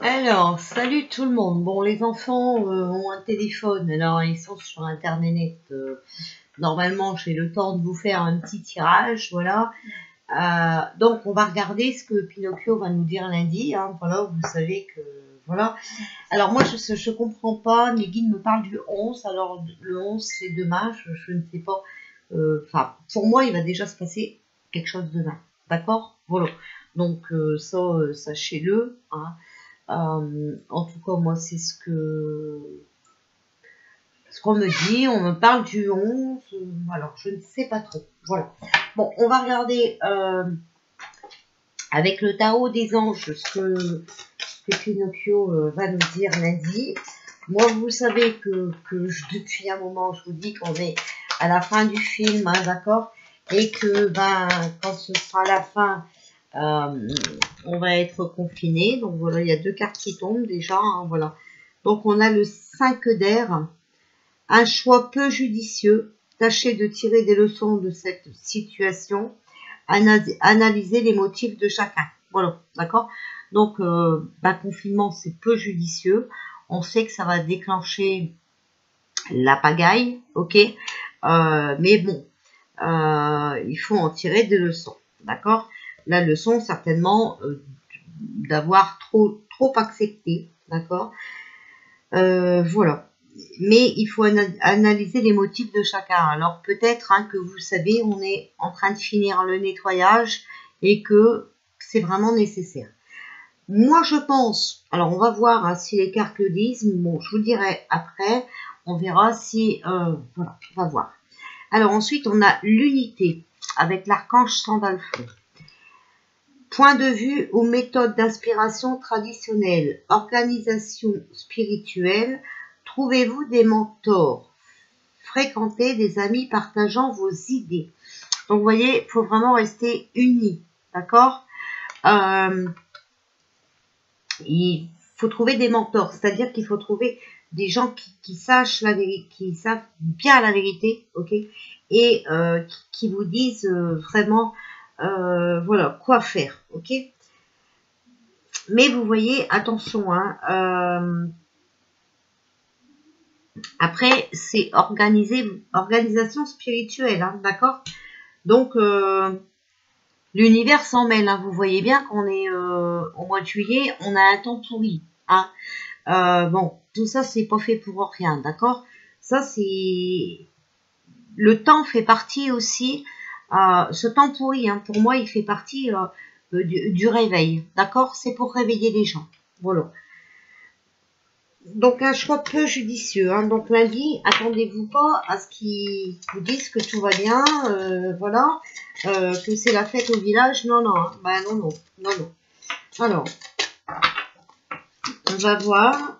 Alors, salut tout le monde. Bon, les enfants ont un téléphone, alors ils sont sur Internet. Normalement, j'ai le temps de vous faire un petit tirage, voilà. Donc, on va regarder ce que Pinocchio va nous dire lundi. Hein, voilà, vous savez que voilà. Alors moi, je comprends pas. Les guides me parlent du 11. Alors le 11, c'est demain. Je ne sais pas. Enfin, pour moi, il va déjà se passer quelque chose demain. D'accord? Voilà. Donc ça, sachez-le. Hein. En tout cas, moi, c'est ce qu'on me dit. On me parle du 11. Alors, je ne sais pas trop. Voilà. Bon, on va regarder avec le tarot des anges ce que Pinocchio va nous dire lundi. Moi, vous savez que depuis un moment, je vous dis qu'on est à la fin du film, hein, d'accord? Et que quand ce sera la fin, on va être confiné. Donc voilà, il y a deux cartes qui tombent déjà. Hein, voilà. Donc on a le 5 d'air, un choix peu judicieux. Tâchez de tirer des leçons de cette situation. Analyser les motifs de chacun. Voilà, d'accord. Donc confinement, c'est peu judicieux. On sait que ça va déclencher la pagaille, ok. Mais bon, il faut en tirer des leçons, d'accord. La leçon, certainement, d'avoir trop accepté, d'accord. Voilà. Mais il faut analyser les motifs de chacun. Alors peut-être que vous savez, on est en train de finir le nettoyage et que c'est vraiment nécessaire. Moi, je pense, alors on va voir si les cartes le disent, bon, je vous dirai après, on verra si, voilà, on va voir. Alors ensuite, on a l'unité avec l'archange Sandalphon. Point de vue aux méthodes d'inspiration traditionnelles, organisation spirituelle, trouvez-vous des mentors, fréquentez des amis partageant vos idées. Donc, vous voyez, il faut vraiment rester unis, d'accord. Il faut trouver des mentors, c'est-à-dire qu'il faut trouver des gens qui sachent la vérité, qui savent bien la vérité, ok, et qui vous disent vraiment, voilà, quoi faire, ok. Mais vous voyez, attention, après c'est organisation spirituelle, d'accord. Donc l'univers s'en mêle, vous voyez bien qu'on est au mois de juillet, on a un temps pourri, hein. Bon, tout ça, c'est pas fait pour rien, d'accord. Ça, c'est... Le temps fait partie aussi... ce temps pourri, pour moi, il fait partie du réveil, d'accord. C'est pour réveiller les gens, voilà. Donc, un choix peu judicieux, Donc, lundi, attendez-vous pas à ce qu'ils vous disent que tout va bien, voilà, que c'est la fête au village. Non, non, non. Alors, on va voir...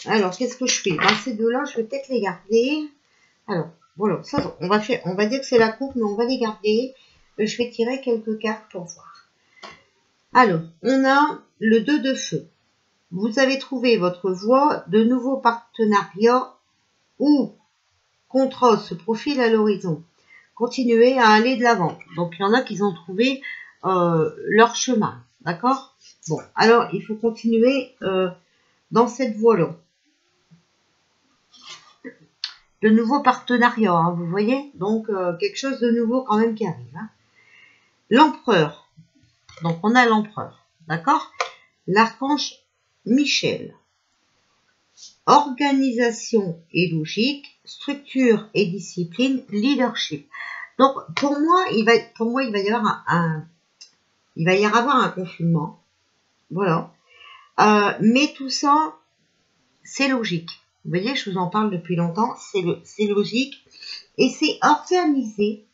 Alors, qu'est-ce que je fais? Ces deux-là, je vais peut-être les garder. Alors, voilà, ça, on va dire que c'est la coupe, mais on va les garder. Je vais tirer quelques cartes pour voir. Alors, on a le 2 de feu. Vous avez trouvé votre voie, de nouveaux partenariats ou contrats se profilent à l'horizon. Continuez à aller de l'avant. Donc, il y en a qui ont trouvé leur chemin, d'accord? Bon, alors, il faut continuer dans cette voie-là. De nouveaux partenariats, vous voyez, donc quelque chose de nouveau quand même qui arrive. L'empereur, donc on a l'empereur, d'accord. L'archange Michel, organisation et logique, structure et discipline, leadership. Donc pour moi il va y avoir un confinement, voilà. Mais tout ça c'est logique. Vous voyez, je vous en parle depuis longtemps, c'est logique et c'est organisé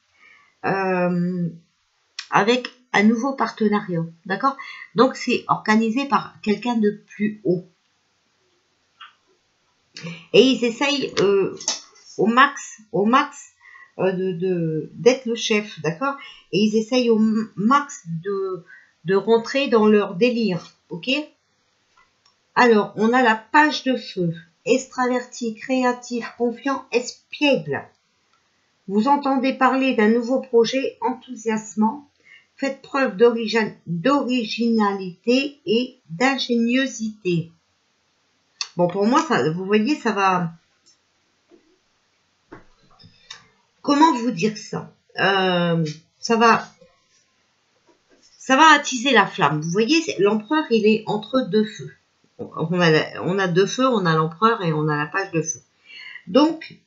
avec un nouveau partenariat, d'accord. Donc c'est organisé par quelqu'un de plus haut et ils essayent au max d'être le chef, d'accord. Et ils essayent au max de rentrer dans leur délire, ok. Alors, on a la page de feu. Extraverti, créatif, confiant, espiègle. Vous entendez parler d'un nouveau projet enthousiasmant. faites preuve d'originalité et d'ingéniosité. Bon, pour moi, ça, vous voyez, ça va... Comment vous dire ça? Ça va attiser la flamme. Vous voyez, l'empereur, il est entre deux feux. On a deux feux, on a l'empereur et on a la page de feu. Donc,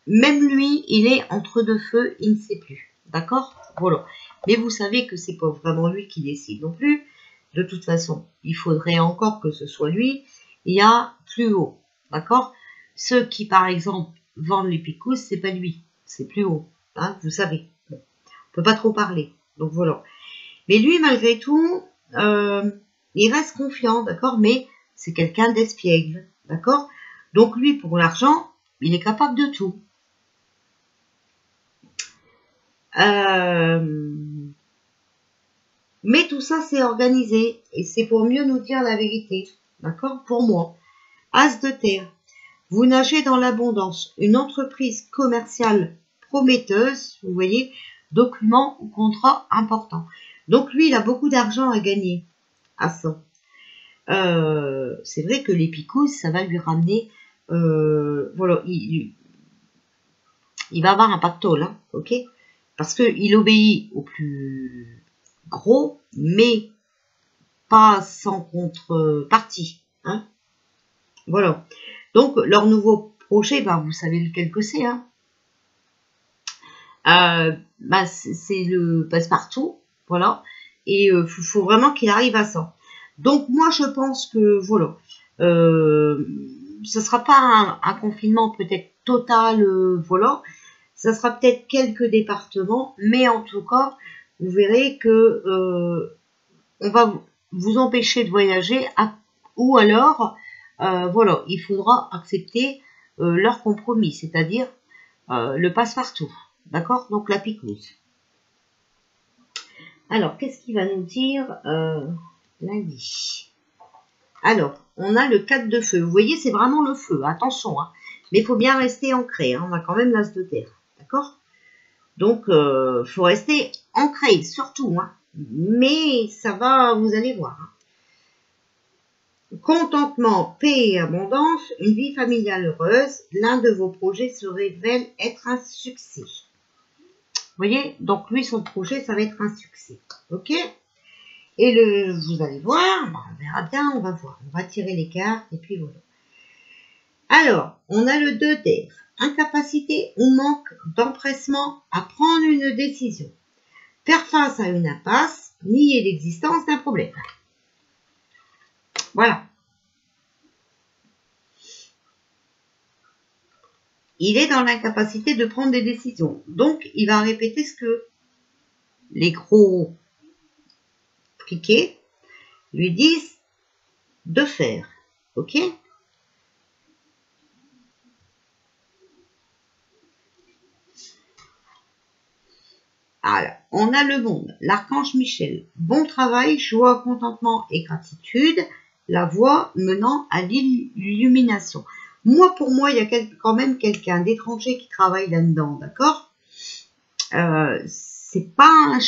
même lui, il est entre deux feux, il ne sait plus. D'accord? Voilà. Mais vous savez que c'est pas vraiment lui qui décide non plus. De toute façon, il faudrait encore que ce soit lui. Il y a plus haut. D'accord? Ceux qui, par exemple, vendent les picousses, c'est pas lui. C'est plus haut. Hein, vous savez. Bon. On peut pas trop parler. Donc voilà. Mais lui, malgré tout, il reste confiant. D'accord? Mais c'est quelqu'un d'espiègle. D'accord? Donc lui, pour l'argent, il est capable de tout. Mais tout ça, c'est organisé. Et c'est pour mieux nous dire la vérité. D'accord? Pour moi. As de terre. Vous nagez dans l'abondance. Une entreprise commerciale prometteuse. Vous voyez, document ou contrat important. Donc lui, il a beaucoup d'argent à gagner. À ça. C'est vrai que les picousses, ça va lui ramener... voilà, il va avoir un pactole. Hein, ok? Parce qu'il obéit au plus gros, mais pas sans contrepartie. Hein, voilà. Donc, leur nouveau projet, ben, vous savez lequel que c'est. Hein, ben, c'est le passe-partout. Voilà. Et faut vraiment qu'il arrive à ça. Donc, moi, je pense que, voilà. Ce sera pas un confinement peut-être total, voilà. Ça sera peut-être quelques départements, mais en tout cas, vous verrez que on va vous empêcher de voyager, ou alors, voilà, il faudra accepter leur compromis, c'est-à-dire le passe-partout. D'accord? Donc la picouse. Alors, qu'est-ce qu'il va nous dire lundi? Alors, on a le 4 de feu. Vous voyez, c'est vraiment le feu. Attention, hein. Mais il faut bien rester ancré. Hein. On a quand même l'as de terre. D'accord? Donc, faut rester ancré, surtout. Hein. Mais ça va, vous allez voir. Hein. Contentement, paix et abondance, une vie familiale heureuse. L'un de vos projets se révèle être un succès. Vous voyez? Donc, lui, son projet, ça va être un succès. OK? Et vous allez voir, ben, on verra bien, on va voir. On va tirer les cartes et puis voilà. Alors, on a le 2 d'air. Incapacité ou manque d'empressement à prendre une décision. Faire face à une impasse, nier l'existence d'un problème. Voilà. Il est dans l'incapacité de prendre des décisions. Donc, il va répéter ce que les gros friqués lui disent de faire. OK? Alors, on a le monde, l'archange Michel. Bon travail, joie, contentement et gratitude. La voie menant à l'illumination. Moi, pour moi, il y a quand même quelqu'un d'étranger qui travaille là-dedans, d'accord? C'est pas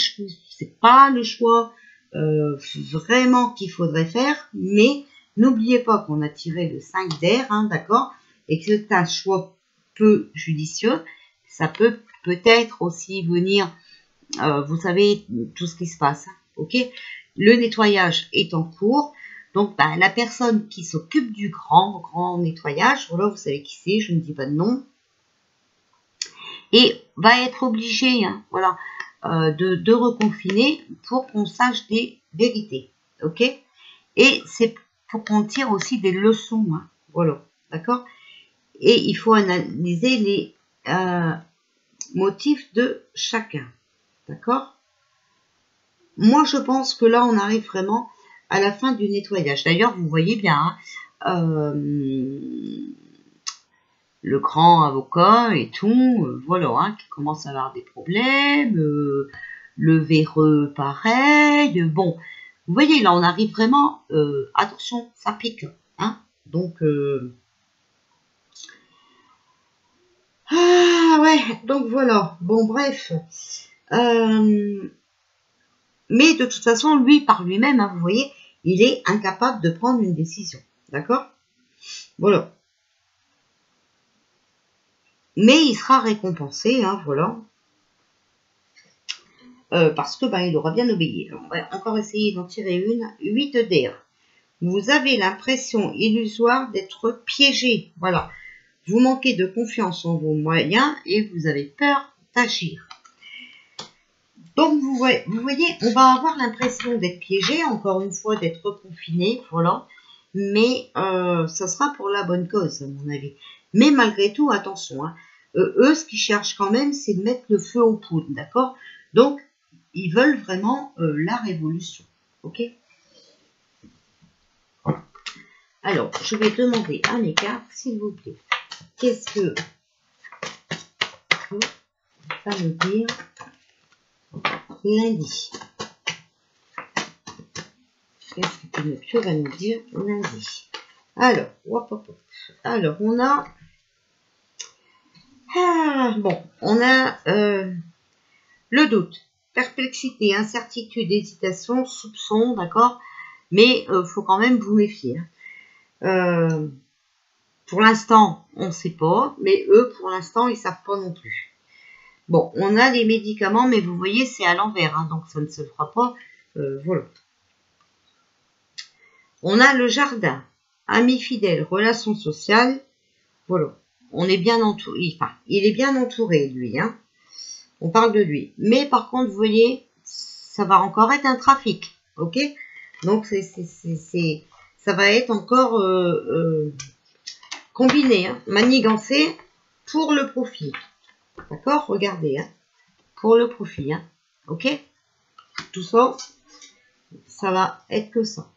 le choix vraiment qu'il faudrait faire, mais n'oubliez pas qu'on a tiré le 5 d'air, hein, d'accord? Et que c'est un choix peu judicieux. Ça peut peut-être aussi venir, vous savez, tout ce qui se passe, hein, ok? Le nettoyage est en cours. Donc, ben, la personne qui s'occupe du grand nettoyage, voilà, vous savez qui c'est, je ne dis pas de nom, et va être obligée, hein, voilà, de reconfiner pour qu'on sache des vérités, ok? Et c'est pour qu'on tire aussi des leçons, hein, voilà, d'accord? Et il faut analyser les motifs de chacun, d'accord? Moi, je pense que là, on arrive vraiment à la fin du nettoyage. D'ailleurs, vous voyez bien, hein, le grand avocat et tout, voilà, hein, qui commence à avoir des problèmes, le véreux pareil, bon, vous voyez, là, on arrive vraiment, attention, ça pique, hein, donc, ah, ouais, donc voilà, bon, bref, Mais de toute façon, lui, par lui-même, hein, vous voyez, il est incapable de prendre une décision. D'accord? Voilà. Mais il sera récompensé, hein, voilà. Parce que il aura bien obéi. Alors, on va encore essayer d'en tirer une. 8 d'air. Vous avez l'impression illusoire d'être piégé. Voilà. Vous manquez de confiance en vos moyens et vous avez peur d'agir. Donc, vous voyez, on va avoir l'impression d'être piégé, encore une fois, d'être confiné, voilà. Mais ça sera pour la bonne cause, à mon avis. Mais malgré tout, attention, hein, eux, ce qu'ils cherchent quand même, c'est de mettre le feu aux poudres, d'accord? Donc, ils veulent vraiment la révolution, ok? Alors, je vais demander à mes cartes, s'il vous plaît, qu'est-ce que ça veut dire lundi? Qu'est-ce que Pinocchio va nous dire lundi? Alors, hop, hop, hop. Alors, on a... on a le doute, perplexité, incertitude, hésitation, soupçon, d'accord? Mais faut quand même vous méfier. Hein. Pour l'instant, on ne sait pas, mais eux, pour l'instant, ils ne savent pas non plus. Bon, on a les médicaments, mais vous voyez, c'est à l'envers, hein, donc ça ne se fera pas. Voilà. On a le jardin, amis fidèles, relations sociales. Voilà. On est bien entouré. Enfin, il est bien entouré, lui. Hein. On parle de lui. Mais par contre, vous voyez, ça va encore être un trafic. Ok? Donc, ça va être encore combiné, hein, manigancé pour le profit. D'accord? Regardez. Hein, pour le profit. Hein, ok? Tout ça, ça va être que ça.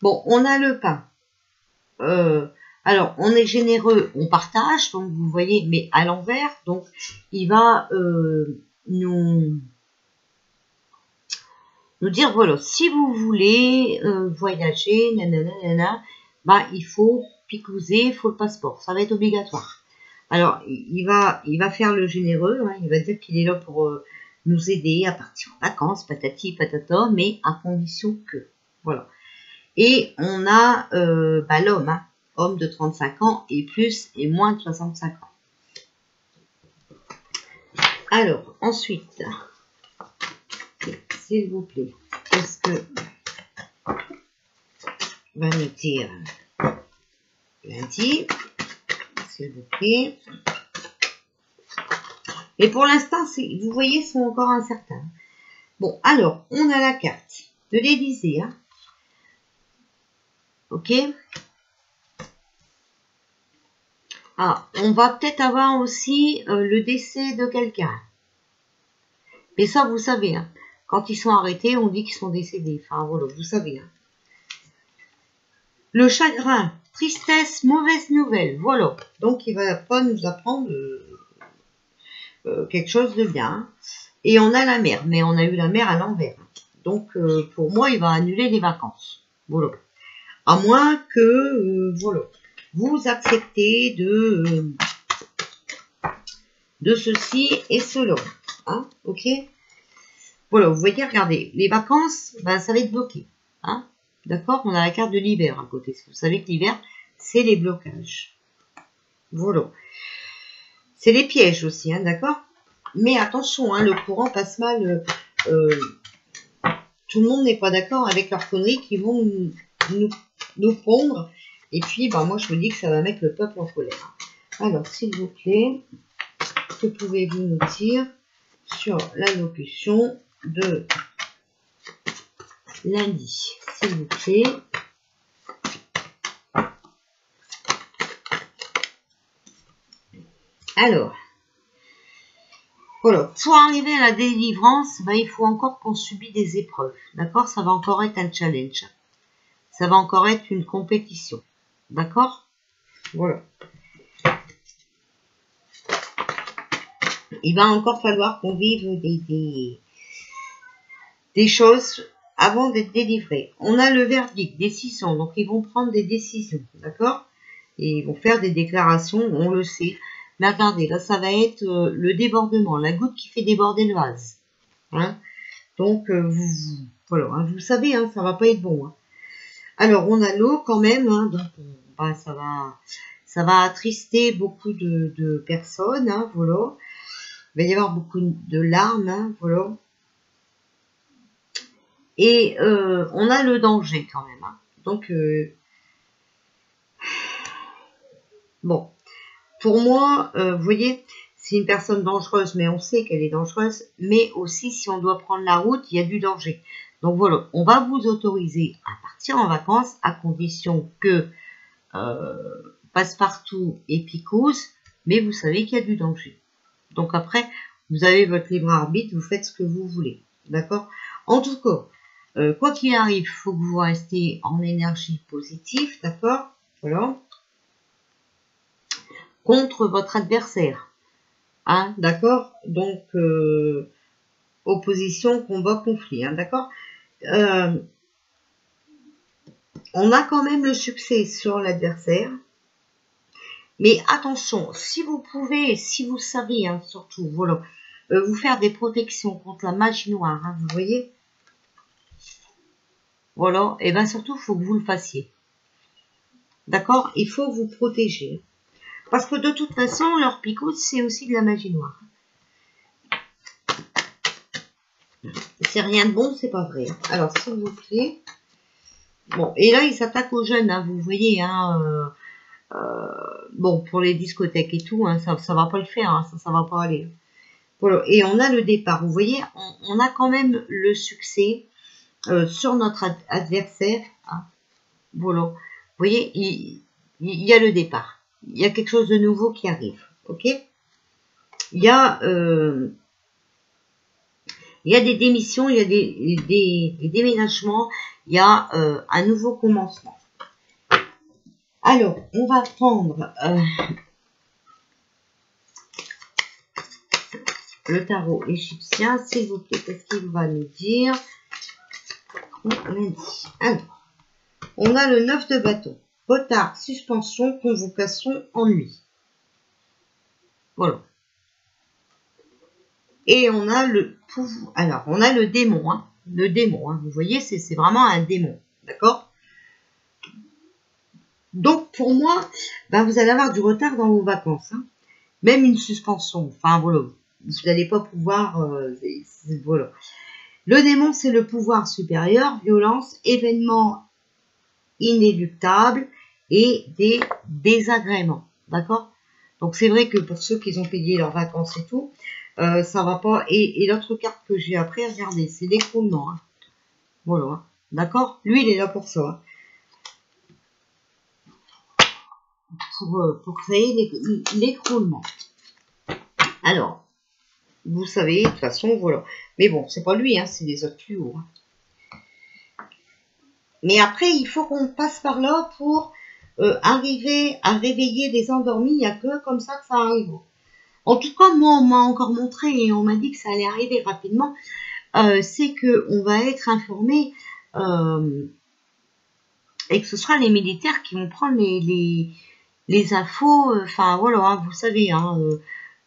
Bon, on a le pain. Alors, on est généreux, on partage, donc vous voyez, mais à l'envers. Donc, il va nous dire, voilà, si vous voulez voyager, nanana, il faut picouser, il faut le passeport. Ça va être obligatoire. Alors, il va faire le généreux. Hein, il va dire qu'il est là pour nous aider à partir en vacances, patati patata, mais à condition que. Voilà. Et on a l'homme, hein, homme de 35 ans et plus et moins de 65 ans. Alors, ensuite, s'il vous plaît, qu'est-ce que va nous dire lundi, s'il vous plaît. Et pour l'instant, vous voyez, sont encore incertains. Bon, alors, on a la carte de l'Élysée, hein. Ok. Ah, on va peut-être avoir aussi le décès de quelqu'un. Mais ça, vous savez, hein, quand ils sont arrêtés, on dit qu'ils sont décédés. Enfin, voilà, vous savez. Hein. Le chagrin, tristesse, mauvaise nouvelle. Voilà. Donc, il ne va pas nous apprendre quelque chose de bien. Et on a la mer. Mais on a eu la mer à l'envers. Donc, pour moi, il va annuler les vacances. Voilà. À moins que, voilà, vous acceptez de ceci et cela. Hein, ok? Voilà, vous voyez, regardez, les vacances, ça va être bloqué. Hein, d'accord? On a la carte de l'hiver à côté. Vous savez que l'hiver, c'est les blocages. Voilà. C'est les pièges aussi, hein, d'accord? Mais attention, hein, le courant passe mal. Tout le monde n'est pas d'accord avec leurs conneries qui vont nous pondre. Et puis, moi, je me dis que ça va mettre le peuple en colère. Alors, s'il vous plaît, que pouvez-vous nous dire sur l'allocution de lundi, s'il vous plaît? Alors, voilà, pour arriver à la délivrance, il faut encore qu'on subit des épreuves. D'accord? Ça va encore être un challenge. Ça va encore être une compétition. D'accord? Voilà. Il va encore falloir qu'on vive des choses avant d'être délivrés. On a le verdict, décision. Donc, ils vont prendre des décisions. D'accord? Et ils vont faire des déclarations, on le sait. Mais regardez, là, ça va être le débordement, la goutte qui fait déborder le vase. Hein? Donc, voilà, hein, vous savez, hein, ça va pas être bon. Hein. Alors, on a l'eau quand même, hein, donc bah, ça va attrister beaucoup de personnes, hein, voilà. Il va y avoir beaucoup de larmes, hein, voilà. Et on a le danger quand même. Hein. Donc, bon, pour moi, vous voyez, c'est une personne dangereuse, mais on sait qu'elle est dangereuse. Mais aussi, si on doit prendre la route, il y a du danger. Donc voilà, on va vous autoriser à partir en vacances à condition que Passepartout et Picouze, mais vous savez qu'il y a du danger. Donc après, vous avez votre libre arbitre, vous faites ce que vous voulez. D'accord? En tout cas, quoi qu'il arrive, il faut que vous restiez en énergie positive, d'accord? Voilà. Contre votre adversaire. Hein, d'accord? Donc, opposition, combat, conflit, hein, d'accord? On a quand même le succès sur l'adversaire. Mais attention, si vous pouvez, si vous savez, hein, surtout, voilà, vous faire des protections contre la magie noire, hein, vous voyez? Voilà, et bien surtout, il faut que vous le fassiez. D'accord? Il faut vous protéger. Parce que de toute façon, leur picoute, c'est aussi de la magie noire. C'est rien de bon, c'est pas vrai. Alors, s'il vous plaît. Bon, et là, il s'attaque aux jeunes, hein, vous voyez, hein, bon, pour les discothèques et tout, hein, ça va pas le faire, hein, ça va pas aller. Voilà. Et on a le départ, vous voyez, on a quand même le succès sur notre adversaire. Hein. Voilà. Vous voyez, il y a le départ. Il y a quelque chose de nouveau qui arrive. Ok? Il y a des démissions, il y a des déménagements, il y a un nouveau commencement. Alors, on va prendre le tarot égyptien, s'il vous plaît, qu'est-ce qu'il va nous dire? Alors, on a le 9 de bâton. Retard, suspension, convocation, ennui. Voilà. Et on a le pouvoir. Alors, on a le démon. Hein. Le démon, hein. Vous voyez, c'est vraiment un démon. D'accord? Donc, pour moi, ben, vous allez avoir du retard dans vos vacances. Hein. Même une suspension. Enfin, voilà. Vous n'allez pas pouvoir... voilà. Le démon, c'est le pouvoir supérieur, violence, événements inéluctables et des désagréments. D'accord? Donc, c'est vrai que pour ceux qui ont payé leurs vacances et tout, ça va pas. Et l'autre carte que j'ai après, regardez, c'est l'écroulement. Hein. Voilà. D'accord? Lui, il est là pour ça. Pour créer l'écroulement. Alors, vous savez, de toute façon, voilà. Mais bon, c'est pas lui, hein, c'est les autres plus hauts. Hein. Mais après, il faut qu'on passe par là pour arriver à réveiller les endormis. Il n'y a que comme ça que ça arrive. En tout cas, moi, on m'a encore montré et on m'a dit que ça allait arriver rapidement. C'est qu'on va être informé et que ce sera les militaires qui vont prendre les infos. Enfin, voilà, hein, vous savez, hein,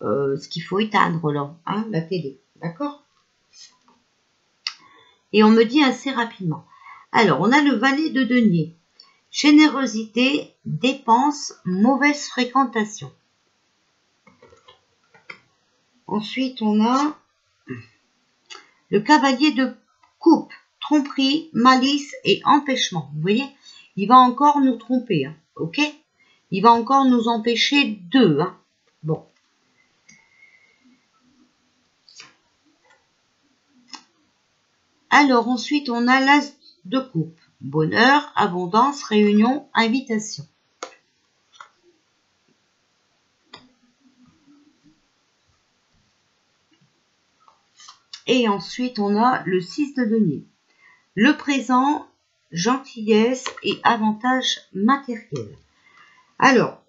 ce qu'il faut éteindre là, hein, la télé. D'accord? Et on me dit assez rapidement. Alors, on a le valet de denier. Générosité, dépenses, mauvaise fréquentation. Ensuite, on a le cavalier de coupe. Tromperie, malice et empêchement. Vous voyez, il va encore nous tromper. Hein, ok? Il va encore nous empêcher d'eux. Hein. Bon. Alors, ensuite, on a l'as de coupe. Bonheur, abondance, réunion, invitation. Et ensuite, on a le 6 de denier. Le présent, gentillesse et avantages matériels. Alors,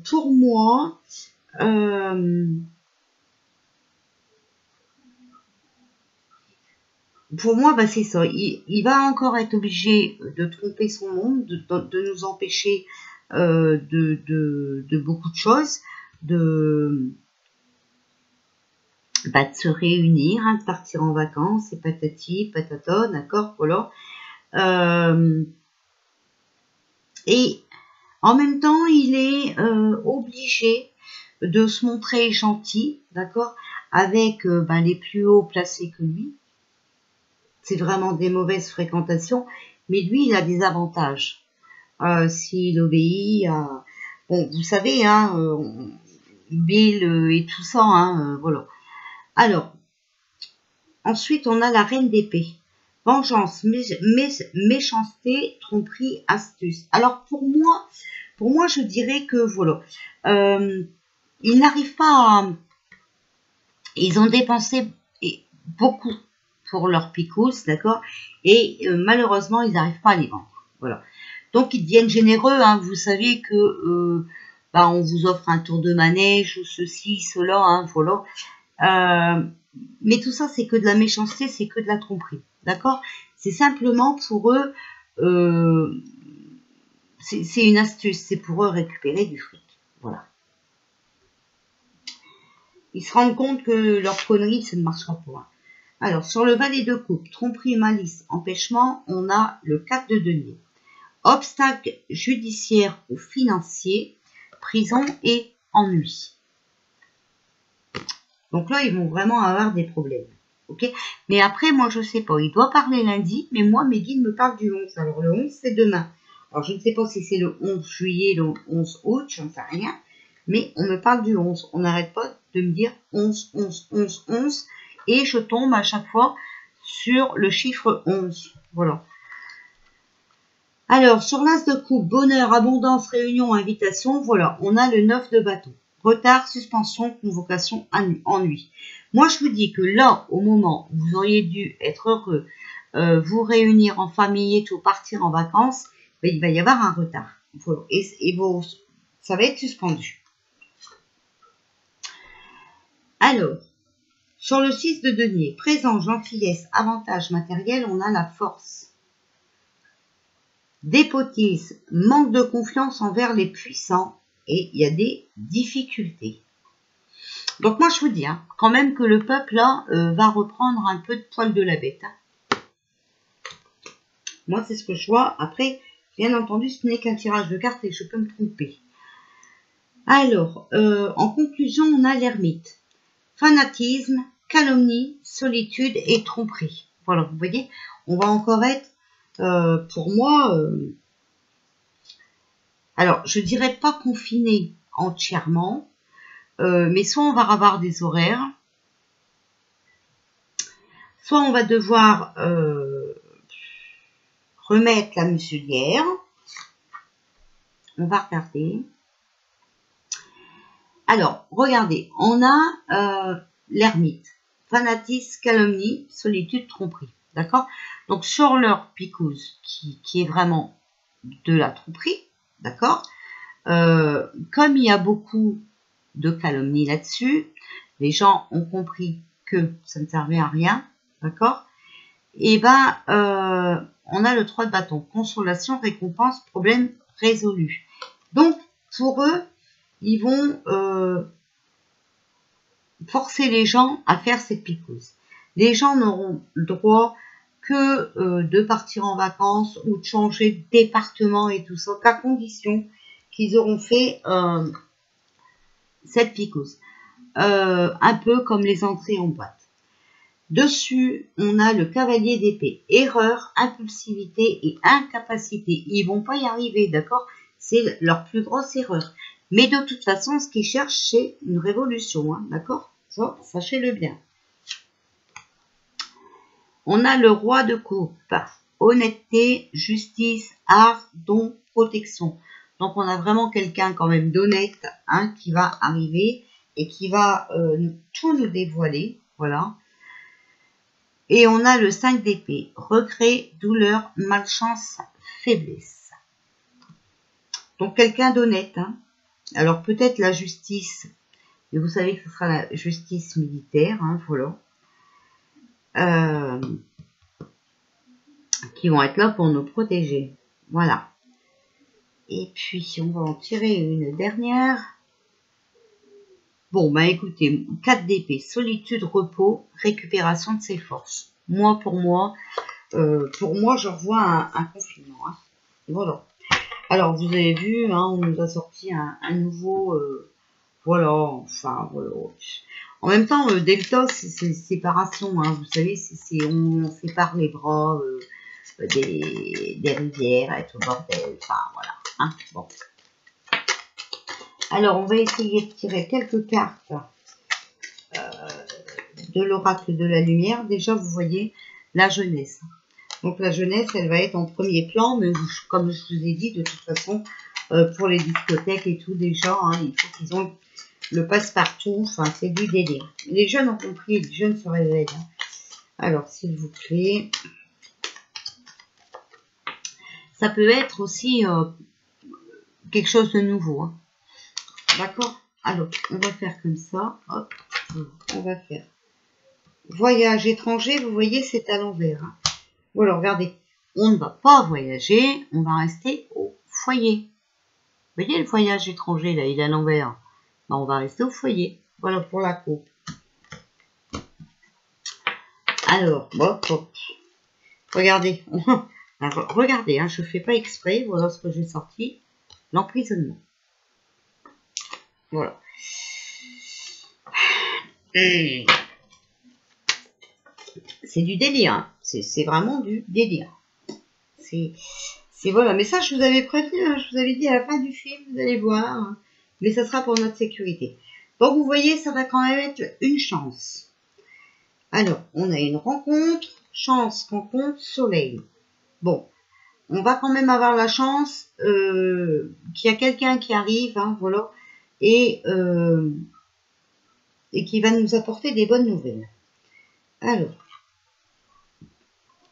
pour moi, bah, c'est ça. Il va encore être obligé de tromper son monde, de nous empêcher de beaucoup de choses, bah, de se réunir, hein, de partir en vacances, et patati, patata, d'accord, voilà. Et en même temps, il est obligé de se montrer gentil, d'accord, avec ben, les plus hauts placés que lui. C'est vraiment des mauvaises fréquentations, mais lui, il a des avantages. S'il obéit à... Bon, vous savez, hein, Bill et tout ça, hein, voilà. Alors, ensuite, on a la reine d'épée. Vengeance, méchanceté, tromperie, astuce. Alors, pour moi, je dirais que, voilà, ils n'arrivent pas à... Ils ont dépensé beaucoup pour leurs picous, d'accord, et malheureusement, ils n'arrivent pas à les vendre. Voilà. Donc, ils deviennent généreux, hein. Vous savez que bah, on vous offre un tour de manège ou ceci, cela, hein, voilà. Mais tout ça, c'est que de la méchanceté, c'est que de la tromperie, d'accord. C'est simplement pour eux, c'est une astuce, c'est pour eux récupérer du fric, voilà. Ils se rendent compte que leur connerie, ça ne marchera pas. Alors, sur le valet de coupe, tromperie, malice, empêchement, on a le 4 de denier. Obstacle judiciaire ou financier, prison et ennui. Donc là, ils vont vraiment avoir des problèmes. Ok. Mais après, moi, je sais pas. Il doit parler lundi, mais moi, mes guides me parlent du 11. Alors, le 11, c'est demain. Alors, je ne sais pas si c'est le 11 juillet, le 11 août, je n'en sais rien. Mais on me parle du 11. On n'arrête pas de me dire 11, 11, 11, 11. Et je tombe à chaque fois sur le chiffre 11. Voilà. Alors, sur l'as de coupe, bonheur, abondance, réunion, invitation, voilà, on a le 9 de bâton. Retard, suspension, convocation, ennui. Moi, je vous dis que là, au moment où vous auriez dû être heureux, vous réunir en famille et tout, partir en vacances, ben, il va y avoir un retard. Et ça va être suspendu. Alors, sur le 6 de denier, présent, gentillesse, avantage matériel, on a la force. Dépotise, manque de confiance envers les puissants et il y a des difficultés. Donc moi je vous dis hein, quand même que le peuple là va reprendre un peu de poil de la bête. Hein. Moi c'est ce que je vois. Après, bien entendu, ce n'est qu'un tirage de cartes et je peux me tromper. Alors, en conclusion, on a l'ermite. Fanatisme, calomnie, solitude et tromperie. Voilà, vous voyez, on va encore être, pour moi... alors, je dirais pas confiné entièrement, mais soit on va avoir des horaires, soit on va devoir remettre la muselière. On va regarder. Alors, regardez, on a l'ermite, fanatisme, calomnie, solitude, tromperie. D'accord? Donc, sur leur picouse, qui est vraiment de la tromperie, d'accord? Comme il y a beaucoup de calomnie là-dessus, les gens ont compris que ça ne servait à rien, d'accord? Et ben, on a le 3 de bâton, consolation, récompense, problème résolu. Donc, pour eux, ils vont forcer les gens à faire cette picouse. Les gens n'auront le droit que de partir en vacances ou de changer de département et tout ça, qu'à condition qu'ils auront fait cette picouse. Un peu comme les entrées en boîte. Dessus, on a le cavalier d'épée. Erreur, impulsivité et incapacité. Ils vont pas y arriver, d'accord? C'est leur plus grosse erreur. Mais de toute façon, ce qu'ils cherchent, c'est une révolution, hein, d'accord? Ça, sachez-le bien. On a le roi de coupe. Honnêteté, justice, art, don, protection. Donc, on a vraiment quelqu'un quand même d'honnête, hein, qui va arriver et qui va tout nous dévoiler. Voilà. Et on a le 5 d'épée. Regret, douleur, malchance, faiblesse. Donc, quelqu'un d'honnête. Hein. Alors, peut-être la justice. Mais vous savez que ce sera la justice militaire. Hein, voilà. Qui vont être là pour nous protéger. Voilà. Et puis, on va en tirer une dernière. Bon, bah écoutez, 4 d'épée, solitude, repos, récupération de ses forces. Pour moi, je revois un confinement. Hein. Voilà. Alors, vous avez vu, hein, on nous a sorti un nouveau... voilà, enfin, voilà. En même temps, Delta, c'est séparation. Hein, vous savez, on sépare les bras des rivières et tout le bordel. Enfin, voilà. Hein, bon. Alors, on va essayer de tirer quelques cartes de l'oracle de la lumière. Déjà, vous voyez la jeunesse. Donc, la jeunesse, elle va être en premier plan, mais comme je vous ai dit, de toute façon, pour les discothèques et tout, déjà, hein, il faut qu'ils ont le passe-partout. Enfin, c'est du délire. Les jeunes ont compris, les jeunes se réveillent. Hein. Alors, s'il vous plaît. Ça peut être aussi quelque chose de nouveau. Hein. D'accord? Alors, on va faire comme ça. Hop, on va faire voyage étranger. Vous voyez, c'est à l'envers. Hein. Voilà, regardez. On ne va pas voyager, on va rester au foyer. Vous voyez, le voyage étranger, là, il est à l'envers. Ben, on va rester au foyer. Voilà pour la coupe. Alors, hop, hop. Regardez. Alors, regardez, hein, je ne fais pas exprès. Voilà ce que j'ai sorti. L'emprisonnement. Voilà. C'est du délire. Hein. C'est vraiment du délire. C'est voilà. Mais ça, je vous avais prévenu. Hein, je vous avais dit à la fin du film, vous allez voir. Hein, mais ça sera pour notre sécurité. Donc, vous voyez, ça va quand même être une chance. Alors, on a une rencontre. Chance, rencontre, soleil. Bon. On va quand même avoir la chance qu'il y a quelqu'un qui arrive. Hein, voilà. Et qui va nous apporter des bonnes nouvelles. Alors,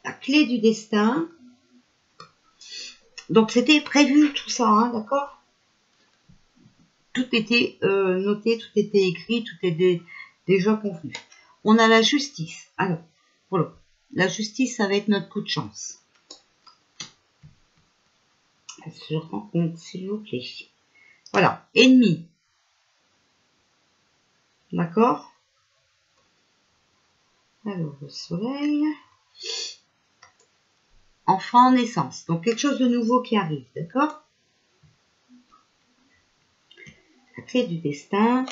la clé du destin. Donc, c'était prévu tout ça, hein, d'accord? Tout était noté, tout était écrit, tout était déjà convenu. On a la justice. Alors, voilà. La justice, ça va être notre coup de chance. Elle se rencontre, s'il vous plaît. Voilà. Ennemi. D'accord? Alors, le soleil. Enfant en naissance. Donc, quelque chose de nouveau qui arrive. D'accord? La clé du destin.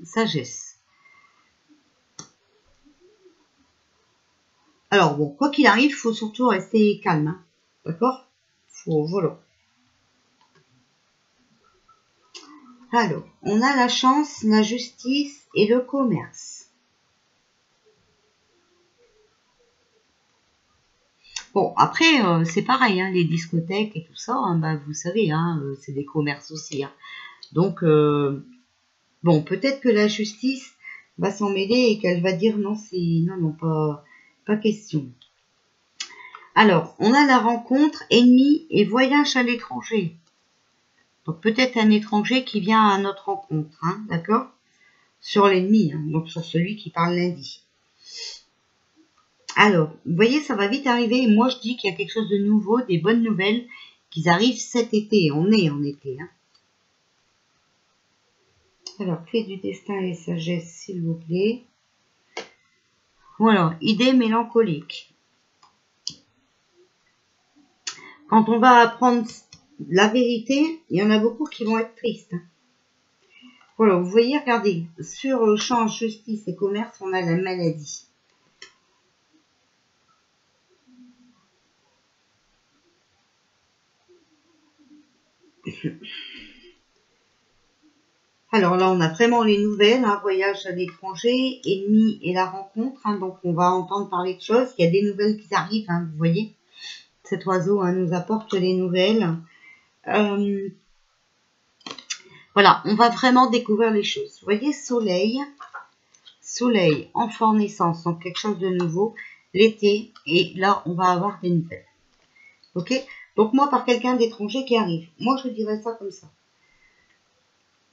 Sagesse. Alors, bon, quoi qu'il arrive, il faut surtout rester calme. Hein, d'accord? Voilà. Alors, on a la chance, la justice et le commerce. Bon, après, c'est pareil, hein, les discothèques et tout ça, hein, bah, vous savez, hein, c'est des commerces aussi. Hein. Donc, bon, peut-être que la justice va s'en mêler et qu'elle va dire non, non, pas question. Alors, on a la rencontre, ennemi et voyage à l'étranger. Donc, peut-être un étranger qui vient à notre rencontre, hein, d'accord? Sur l'ennemi, hein, donc sur celui qui parle lundi. Alors, vous voyez, ça va vite arriver. Moi, je dis qu'il y a quelque chose de nouveau, des bonnes nouvelles qui arrivent cet été. On est en été. Hein. Alors, clé du destin et sagesse, s'il vous plaît. Voilà, idée mélancolique. Quand on va apprendre la vérité, il y en a beaucoup qui vont être tristes. Hein. Voilà, vous voyez, regardez, sur change, justice et commerce, on a la maladie. Alors là, on a vraiment les nouvelles, hein, voyage à l'étranger, ennemi et la rencontre. Hein, donc, on va entendre parler de choses. Il y a des nouvelles qui arrivent, hein, vous voyez. Cet oiseau hein, nous apporte les nouvelles. Voilà, on va vraiment découvrir les choses. Vous voyez, soleil, enfant naissance, donc quelque chose de nouveau, l'été. Et là, on va avoir des nouvelles. Ok? Donc, moi, par quelqu'un d'étranger qui arrive. Moi, je dirais ça comme ça.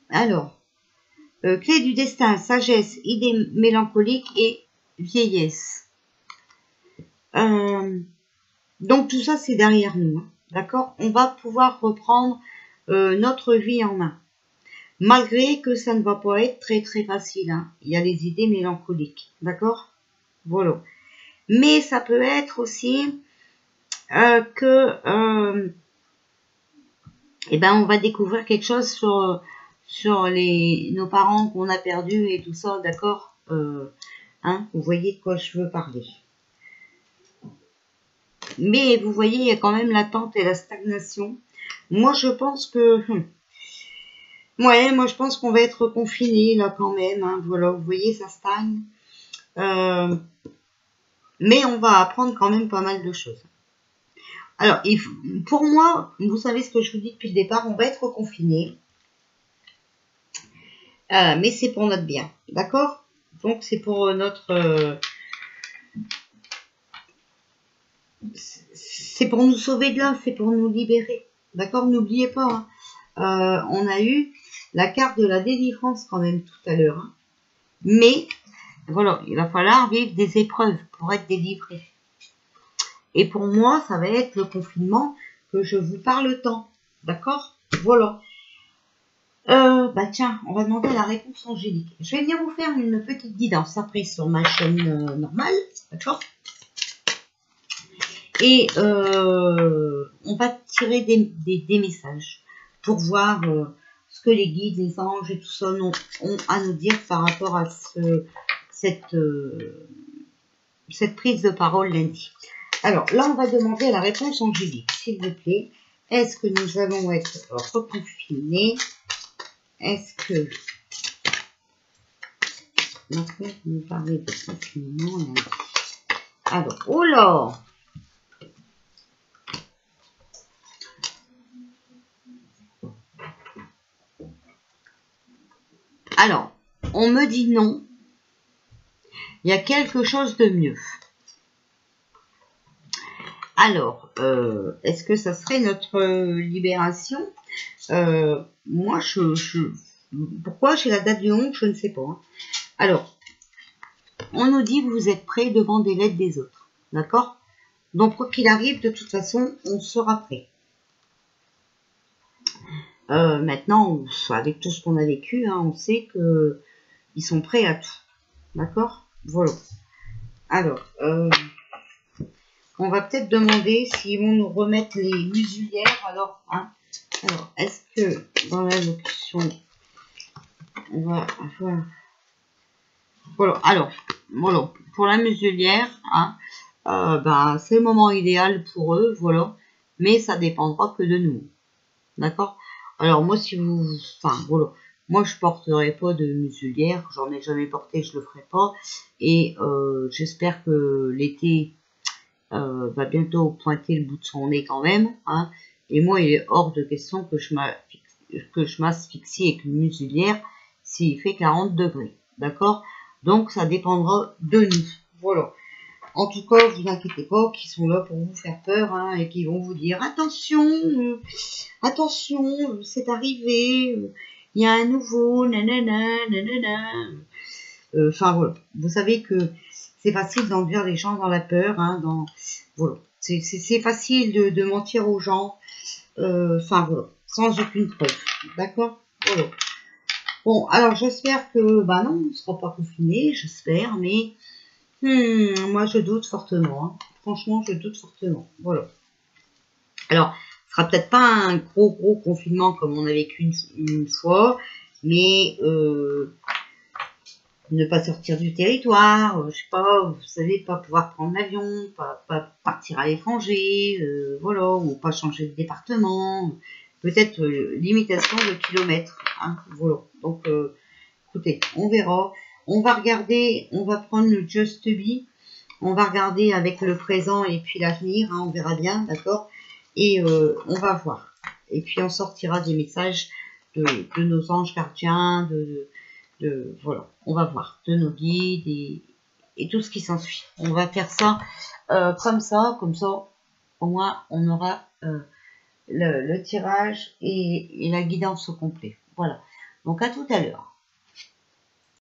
Alors, clé du destin, sagesse, idée mélancolique et vieillesse. Donc tout ça, c'est derrière nous. Hein, d'accord? On va pouvoir reprendre notre vie en main. Malgré que ça ne va pas être très très facile, hein. Il y a les idées mélancoliques, d'accord? Voilà. Mais ça peut être aussi eh ben, on va découvrir quelque chose sur nos parents qu'on a perdus et tout ça, d'accord? Hein, vous voyez de quoi je veux parler. Mais vous voyez, il y a quand même l'attente et la stagnation. Moi, je pense que... ouais, moi, je pense qu'on va être confiné là quand même. Hein, voilà, vous voyez, ça stagne. Mais on va apprendre quand même pas mal de choses. Alors, pour moi, vous savez ce que je vous dis depuis le départ, on va être confiné. Mais c'est pour notre bien, d'accord? Donc, c'est pour notre... c'est pour nous sauver de là, c'est pour nous libérer. D'accord? N'oubliez pas, hein, on a eu la carte de la délivrance quand même tout à l'heure. Hein. Mais, voilà, il va falloir vivre des épreuves pour être délivré. Et pour moi, ça va être le confinement que je vous parle tant. D'accord? Voilà. Bah tiens, on va demander la réponse angélique. Je vais venir vous faire une petite guidance après sur ma chaîne normale. D'accord? Et on va tirer des messages pour voir ce que les guides, les anges et tout ça ont à nous dire par rapport à cette prise de parole lundi. Alors là, on va demander la réponse angélique, s'il vous plaît. Est-ce que nous allons être reconfinés? Est-ce que... Maintenant, vous nous parlez de confinement lundi. Alors, oh là! Alors, on me dit non. Il y a quelque chose de mieux. Alors, est-ce que ça serait notre libération? Moi, pourquoi j'ai la date du 11, je ne sais pas. Hein. Alors, on nous dit que vous êtes prêts devant des lettres des autres. D'accord? Donc, quoi qu'il arrive, de toute façon, on sera prêt. Maintenant, avec tout ce qu'on a vécu, hein, on sait que ils sont prêts à tout. D'accord? Voilà. Alors, on va peut-être demander s'ils vont nous remettre les muselières. Alors, hein, alors est-ce que dans la locution, on va avoir... Voilà, alors, voilà, pour la muselière, hein, ben, c'est le moment idéal pour eux, voilà, mais ça dépendra que de nous. D'accord? Alors, moi, si vous... Enfin, voilà. Moi, je porterai pas de muselière. J'en ai jamais porté, je le ferai pas. Et j'espère que l'été va bientôt pointer le bout de son nez quand même. Hein. Et moi, il est hors de question que je m'asphyxie avec une muselière s'il fait 40 degrés. D'accord? Donc, ça dépendra de nous. Voilà. En tout cas, vous inquiétez pas, qu'ils sont là pour vous faire peur, hein, et qui vont vous dire attention, attention, c'est arrivé, il y a un nouveau, nanana, nanana. Enfin voilà, vous savez que c'est facile d'enduire les gens dans la peur, hein, voilà, c'est facile de mentir aux gens, enfin voilà, sans aucune preuve, d'accord, voilà. Bon, alors j'espère que, bah non, on ne sera pas confiné, j'espère, mais moi, je doute fortement. Hein. Franchement, je doute fortement. Voilà. Alors, ce sera peut-être pas un gros confinement comme on a vécu une fois, mais ne pas sortir du territoire, je sais pas, vous savez, pas pouvoir prendre l'avion, pas partir à l'étranger, voilà, ou pas changer de département, peut-être limitation de kilomètres. Hein, voilà. Donc, écoutez, on verra. On va regarder, on va prendre le Just Be, on va regarder avec le présent et puis l'avenir, hein, on verra bien, d'accord? Et on va voir. Et puis on sortira des messages de nos anges gardiens, voilà, on va voir, de nos guides et tout ce qui s'ensuit. On va faire ça comme ça, au moins on aura le tirage et la guidance au complet. Voilà. Donc à tout à l'heure.